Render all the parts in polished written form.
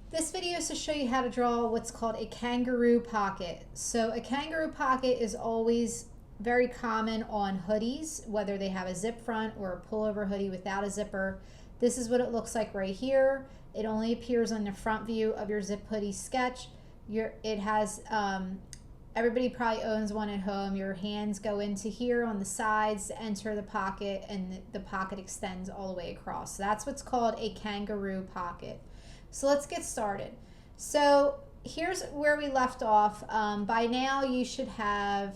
This video is to show you how to draw what's called a kangaroo pocket. So a kangaroo pocket is always very common on hoodies, whether they have a zip front or a pullover hoodie without a zipper. This is what it looks like right here. It only appears on the front view of your zip hoodie sketch. It has, everybody probably owns one at home. Your hands go into here on the sides to enter the pocket, and the pocket extends all the way across. So that's what's called a kangaroo pocket. So let's get started. So here's where we left off. By now you should have,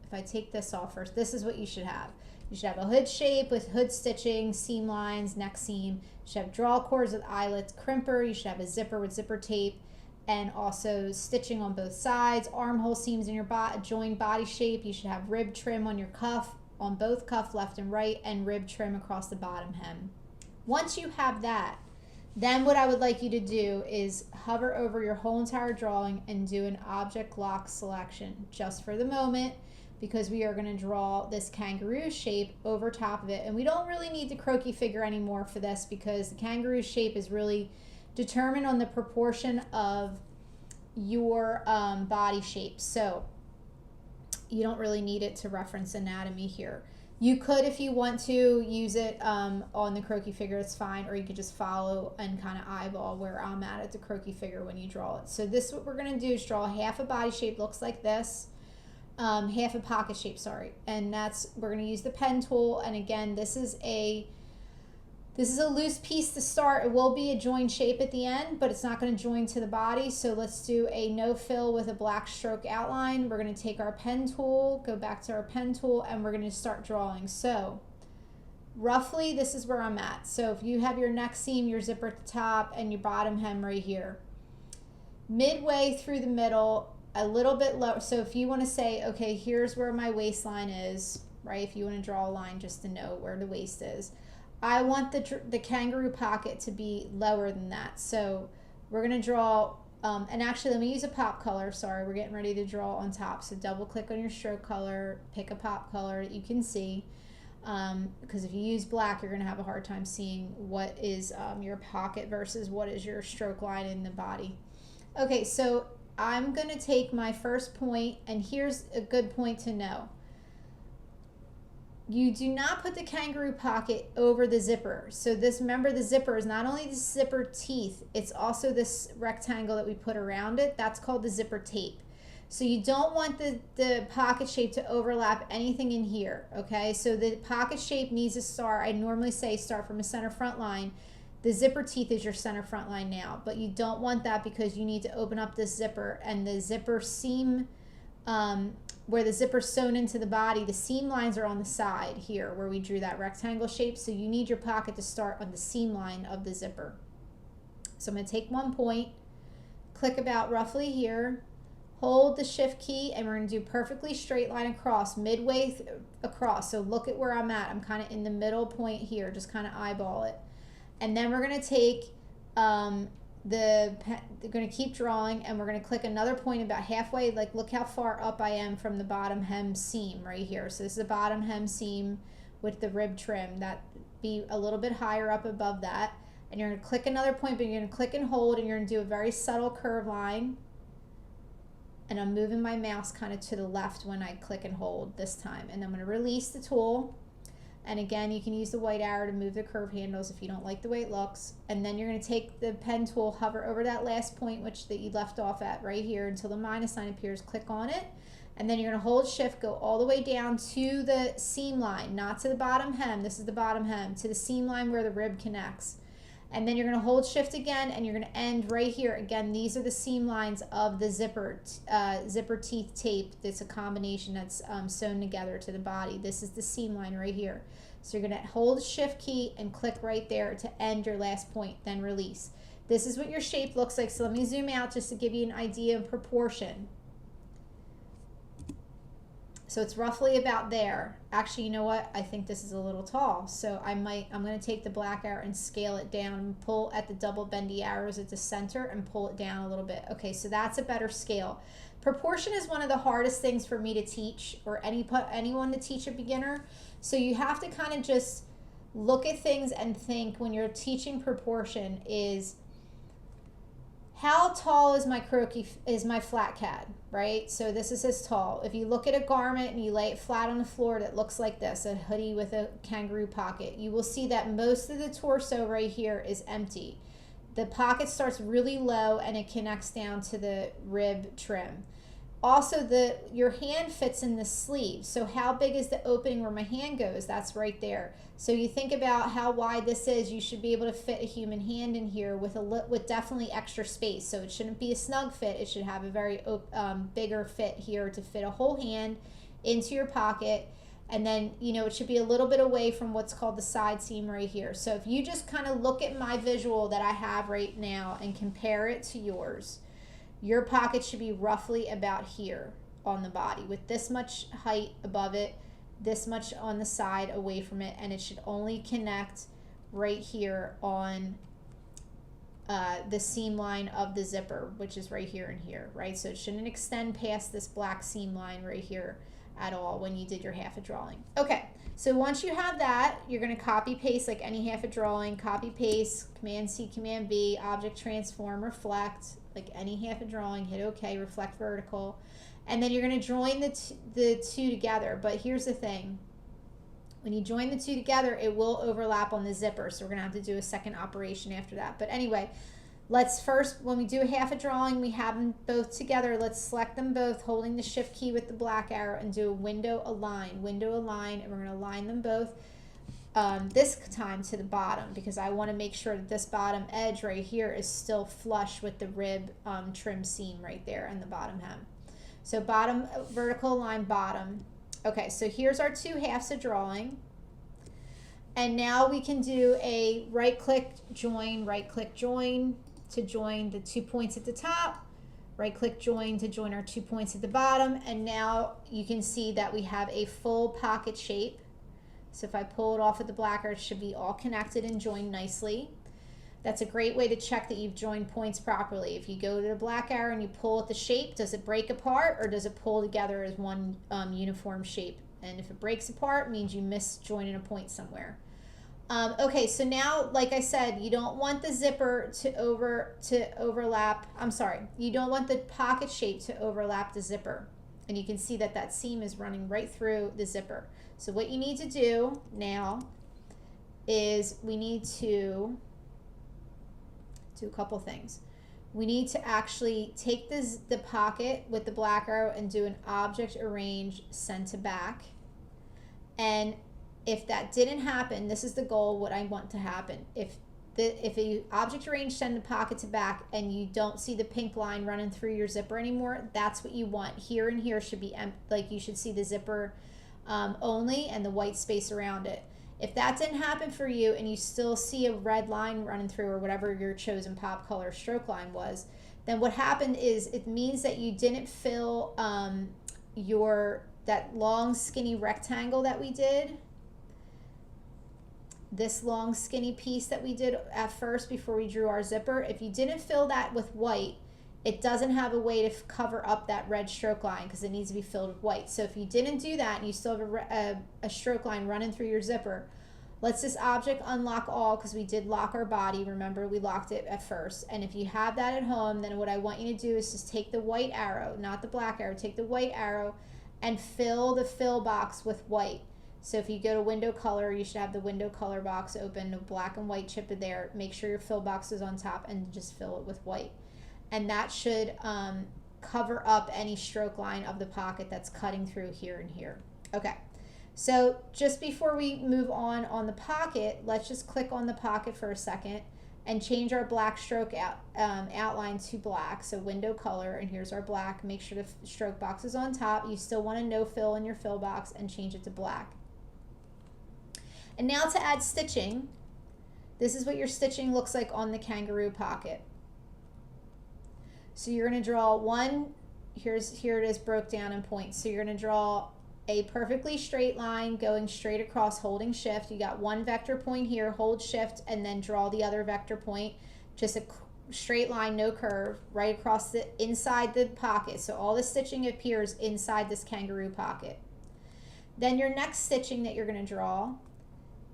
if I take this off first, this is what you should have. You should have a hood shape with hood stitching, seam lines, neck seam. You should have draw cords with eyelets, crimper. You should have a zipper with zipper tape, and also stitching on both sides, armhole seams in your joined body shape. You should have rib trim on your cuff, on both cuff left and right, and rib trim across the bottom hem. Once you have that, then what I would like you to do is hover over your whole entire drawing and do an object lock selection just for the moment, because we are going to draw this kangaroo shape over top of it. And we don't really need the croquis figure anymore for this, because the kangaroo shape is really determined on the proportion of your body shape. So you don't really need it to reference anatomy here. You could, if you want to, use it on the croquis figure, it's fine, or you could just follow and kind of eyeball where I'm at the croquis figure when you draw it. So this, what we're going to do is draw half a body shape, looks like this, half a pocket shape, sorry, and we're going to use the pen tool. And again, this is a loose piece to start. It will be a joined shape at the end, but it's not going to join to the body. So let's do a no fill with a black stroke outline. We're going to take our pen tool, go back to our pen tool, and we're going to start drawing. So roughly this is where I'm at. So if you have your neck seam, your zipper at the top, and your bottom hem right here, midway through the middle, a little bit low. So if you want to say, okay, here's where my waistline is, right? If you want to draw a line just to know where the waist is, I want the kangaroo pocket to be lower than that. So we're going to draw, and actually let me use a pop color. Sorry, we're getting ready to draw on top. So double click on your stroke color, pick a pop color that you can see. Because if you use black, you're going to have a hard time seeing what is your pocket versus what is your stroke line in the body. Okay, so I'm going to take my first point, and here's a good point to know. You do not put the kangaroo pocket over the zipper. So this, remember, the zipper is not only the zipper teeth, it's also this rectangle that we put around it. That's called the zipper tape. So you don't want the pocket shape to overlap anything in here, okay? So the pocket shape needs to start, I normally say start from a center front line. The zipper teeth is your center front line now, but you don't want that because you need to open up this zipper, and the zipper seam, where the zipper's sewn into the body, the seam lines are on the side here where we drew that rectangle shape. So you need your pocket to start on the seam line of the zipper. So I'm going to take one point, click about roughly here, hold the shift key, and we're going to do perfectly straight line across, midway across. So look at where I'm at. I'm kind of in the middle point here, just kind of eyeball it. And then we're going to take they're going to keep drawing, and we're going to click another point about halfway. Like, look how far up I am from the bottom hem seam right here. So this is the bottom hem seam with the rib trim. That be a little bit higher up above that. And you're going to click another point, but you're going to click and hold, and you're going to do a very subtle curve line. And I'm moving my mouse kind of to the left when I click and hold this time. And I'm going to release the tool. And again, you can use the white arrow to move the curve handles if you don't like the way it looks. And then you're going to take the pen tool, hover over that last point that you left off at right here until the minus sign appears, click on it. And then you're going to hold shift, go all the way down to the seam line, not to the bottom hem, this is the bottom hem, to the seam line where the rib connects. And then you're going to hold shift again, and you're going to end right here. Again, these are the seam lines of the zipper teeth tape. That's a combination that's sewn together to the body. This is the seam line right here. So you're going to hold the shift key and click right there to end your last point, then release. This is what your shape looks like. So let me zoom out just to give you an idea of proportion. So it's roughly about there. Actually, you know what? I think this is a little tall. So I'm going to take the black arrow and scale it down and pull at the double bendy arrows at the center and pull it down a little bit. Okay, so that's a better scale. Proportion is one of the hardest things for me to teach, or anyone to teach a beginner. So you have to kind of just look at things and think, when you're teaching proportion, is How tall is my flat CAD, right? So this is as tall. If you look at a garment and you lay it flat on the floor that looks like this, a hoodie with a kangaroo pocket, you will see that most of the torso right here is empty. The pocket starts really low and it connects down to the rib trim. Also, your hand fits in the sleeve. So how big is the opening where my hand goes? That's right there. So you think about how wide this is. You should be able to fit a human hand in here with definitely extra space. So it shouldn't be a snug fit. It should have a very bigger fit here to fit a whole hand into your pocket. And then, you know, it should be a little bit away from what's called the side seam right here. So if you just kind of look at my visual that I have right now and compare it to yours, your pocket should be roughly about here on the body with this much height above it, this much on the side away from it, and it should only connect right here on the seam line of the zipper, which is right here and here, right? So it shouldn't extend past this black seam line right here at all when you did your half a drawing. Okay, so once you have that, you're going to copy paste like any half a drawing, copy paste, Command C, Command V, object transform, reflect, like any half a drawing, hit OK, reflect vertical, and then you're going to join the two together. But here's the thing. When you join the two together, it will overlap on the zipper, so we're going to have to do a second operation after that. But anyway, let's first, when we do a half a drawing, we have them both together. Let's select them both, holding the shift key with the black arrow, and do a window align, and we're going to align them both this time to the bottom, because I want to make sure that this bottom edge right here is still flush with the rib trim seam right there and the bottom hem. So bottom, vertical align bottom. Okay, so here's our two halves of drawing. And now we can do a right-click join to join the 2 points at the top, right-click join to join our 2 points at the bottom, and now you can see that we have a full pocket shape. So if I pull it off with the black arrow, it should be all connected and joined nicely. That's a great way to check that you've joined points properly. If you go to the black arrow and you pull at the shape, does it break apart or does it pull together as one uniform shape? And if it breaks apart, it means you missed joining a point somewhere. Okay, so now, like I said, you don't want the zipper to overlap. I'm sorry, you don't want the pocket shape to overlap the zipper. And you can see that that seam is running right through the zipper. So what you need to do now is we need to do a couple things. We need to actually take the pocket with the black arrow and do an object arrange send to back. And if that didn't happen, this is the goal, what I want to happen. If a object arrange send the pocket to back and you don't see the pink line running through your zipper anymore, that's what you want. Here and here should be like you should see the zipper only and the white space around it. If that didn't happen for you and you still see a red line running through or whatever your chosen pop color stroke line was, then what happened is it means that you didn't fill that long skinny rectangle that we did. This long skinny piece that we did at first before we drew our zipper, if you didn't fill that with white, it doesn't have a way to cover up that red stroke line because it needs to be filled with white. So if you didn't do that and you still have a stroke line running through your zipper, let's this object unlock all, because we did lock our body. Remember, we locked it at first. And if you have that at home, then what I want you to do is just take the white arrow, not the black arrow, take the white arrow and fill the fill box with white. So if you go to window color, you should have the window color box open, the black and white chip there. Make sure your fill box is on top and just fill it with white. And that should cover up any stroke line of the pocket that's cutting through here and here. Okay, so just before we move on the pocket, let's just click on the pocket for a second and change our black stroke outline to black. So window color, and here's our black. Make sure the stroke box is on top. You still want to no fill in your fill box and change it to black. And now to add stitching, this is what your stitching looks like on the Kangaroo Pocket. So you're going to draw one, here it is broke down in points. So you're going to draw a perfectly straight line going straight across holding shift. You got one vector point here, hold shift, and then draw the other vector point. Just a straight line, no curve, right across the inside the pocket. So all the stitching appears inside this Kangaroo Pocket. Then your next stitching that you're going to draw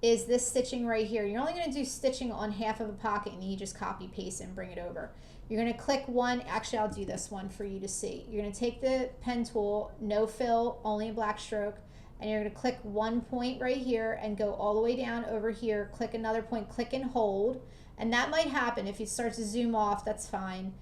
is this stitching right here. You're only going to do stitching on half of a pocket, and you just copy paste and bring it over. You're going to click one, actually I'll do this one for you to see. You're going to take the pen tool, no fill, only a black stroke, and you're going to click one point right here and go all the way down over here, click another point, click and hold, and that might happen. If it starts to zoom off, that's fine.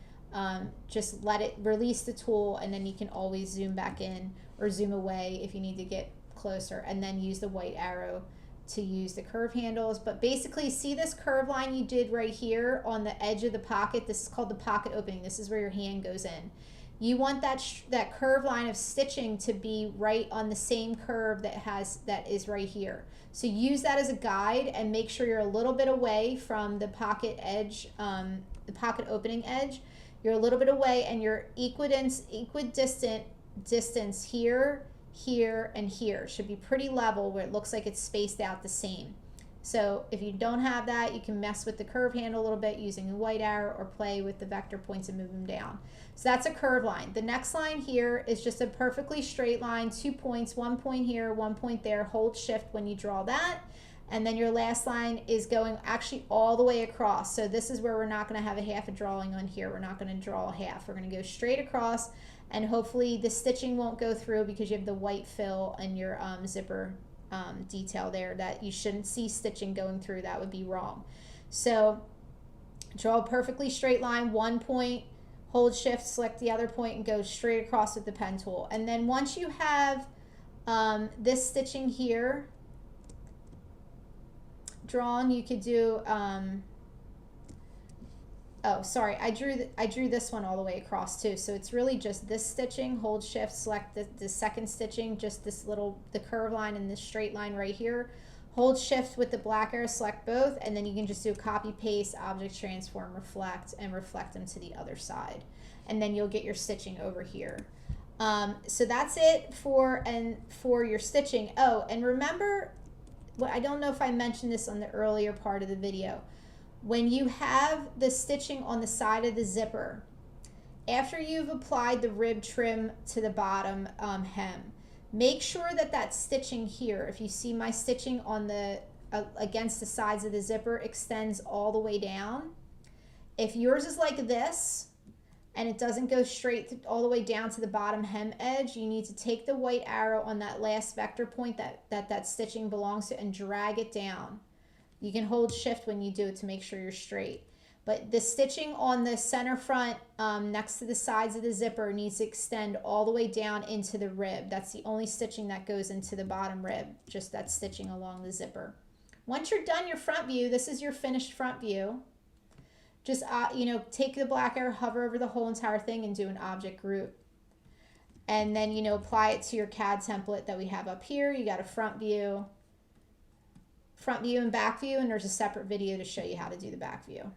Just let it release the tool, and then you can always zoom back in or zoom away if you need to get closer, and then use the white arrow to use the curve handles. But basically, see this curve line you did right here on the edge of the pocket? This is called the pocket opening. This is where your hand goes in. You want that curve line of stitching to be right on the same curve that is right here. So use that as a guide and make sure you're a little bit away from the pocket edge, the pocket opening edge. You're a little bit away, and you're equidistant distance here, here, and here should be pretty level, where it looks like it's spaced out the same. So if you don't have that, you can mess with the curve handle a little bit using a white arrow, or play with the vector points and move them down. So that's a curve line. The next line here is just a perfectly straight line, 2 points, 1 point here, 1 point there. Hold shift when you draw that. And then your last line is going actually all the way across. So this is where we're not going to have a half a drawing on here. We're not going to draw a half. We're going to go straight across, and hopefully the stitching won't go through because you have the white fill and your zipper detail there that you shouldn't see stitching going through. That would be wrong. So draw a perfectly straight line, 1 point, hold shift, select the other point, and go straight across with the pen tool. And then once you have this stitching here drawn, you could do oh, sorry, I drew this one all the way across too. So it's really just this stitching, hold shift, select the second stitching, just this little, the curve line and this straight line right here. Hold shift with the black arrow, select both, and then you can just do copy, paste, object transform, reflect, and reflect them to the other side. And then you'll get your stitching over here. So that's it for your stitching. Oh, and remember, well, I don't know if I mentioned this on the earlier part of the video. When you have the stitching on the side of the zipper, after you've applied the rib trim to the bottom hem, make sure that that stitching here, if you see my stitching on the against the sides of the zipper, extends all the way down. If yours is like this and it doesn't go straight all the way down to the bottom hem edge, you need to take the white arrow on that last vector point that stitching belongs to and drag it down. You can hold shift when you do it to make sure you're straight. But the stitching on the center front next to the sides of the zipper needs to extend all the way down into the rib. That's the only stitching that goes into the bottom rib, just that stitching along the zipper. Once you're done your front view, this is your finished front view. Just take the black arrow, hover over the whole entire thing, and do an object group. And then apply it to your CAD template that we have up here. You got a front view and back view, and there's a separate video to show you how to do the back view.